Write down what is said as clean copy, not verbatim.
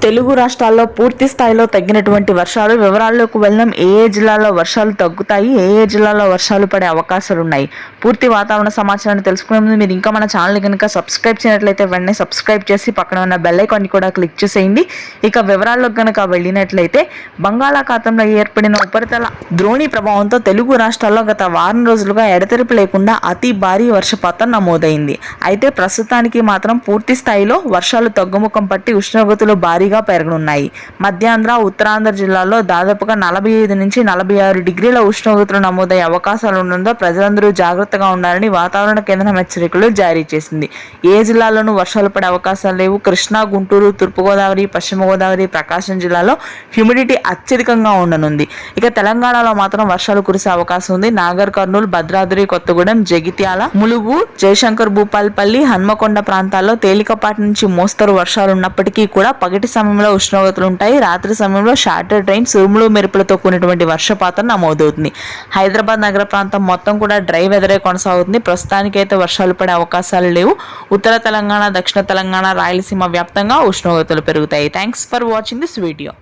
తెలుగు రాష్ట్రాల్లో పూర్తి స్థాయిలో తగ్గినటువంటి వర్షాలు వివరాల్లోకి వెళ్ళడం. ఏ జిల్లాలో వర్షాలు తగ్గుతాయి, ఏ జిల్లాలో వర్షాలు పడే అవకాశాలు ఉన్నాయి, పూర్తి వాతావరణ సమాచారాన్ని తెలుసుకునే ముందు మీరు ఇంకా మన ఛానల్ కనుక సబ్స్క్రైబ్ చేయనట్లయితే వెంటనే సబ్స్క్రైబ్ చేసి పక్కన ఉన్న బెల్ ఐకాన్ కూడా క్లిక్ చేసేయండి. ఇక వివరాల్లోకి కనుక వెళ్ళినట్లయితే బంగాళాఖాతంలో ఏర్పడిన ఉపరితల ద్రోణి ప్రభావంతో తెలుగు రాష్ట్రాల్లో గత వారం రోజులుగా ఎడతెరిపి లేకుండా అతి భారీ వర్షపాతం నమోదైంది. అయితే ప్రస్తుతానికి మాత్రం పూర్తి స్థాయిలో వర్షాలు తగ్గుముఖం పట్టి ఉష్ణోగ్రతలు భారీగా పెరగనున్నాయి. మధ్యాంధ్ర, ఉత్తరాంధ్ర జిల్లాల్లో దాదాపుగా 45 నుంచి 46 డిగ్రీల ఉష్ణోగ్రతలు నమోదయ్యే అవకాశాలు ఉండడంతో ప్రజలందరూ జాగ్రత్తగా ఉండాలని వాతావరణ కేంద్రం హెచ్చరికలు జారీ చేసింది. ఏ జిల్లాల్లోనూ వర్షాలు పడే అవకాశాలు లేవు. కృష్ణా, గుంటూరు, తూర్పుగోదావరి, పశ్చిమ గోదావరి, ప్రకాశం జిల్లాలో హ్యూమిడిటీ అత్యధికంగా ఉండనుంది. ఇక తెలంగాణలో మాత్రం వర్షాలు కురిసే అవకాశం ఉంది. నాగర్ కర్నూలు, భద్రాద్రి కొత్తగూడెం, జగిత్యాల, ములుగు, జయశంకర్ భూపాల్పల్లి, హన్మకొండ ప్రాంతాల్లో తేలికపాటి నుంచి మోస్తరు వర్షాలు ఉన్నప్పటికీ కూడా పగటి సమయంలో ఉష్ణోగ్రతలు ఉంటాయి. రాత్రి సమయంలో షార్టర్ ట్రైన్, ఉరుములు మెరుపులతో కూడినటువంటి వర్షపాతం నమోదవుతుంది. హైదరాబాద్ నగర ప్రాంతం మొత్తం కూడా డ్రై వెదరే కొనసాగుతుంది. ప్రస్తుతానికైతే వర్షాలు పడే అవకాశాలు లేవు. ఉత్తర తెలంగాణ, దక్షిణ తెలంగాణ, రాయలసీమ వ్యాప్తంగా ఉష్ణోగ్రతలు పెరుగుతాయి. Thanks for watching this video.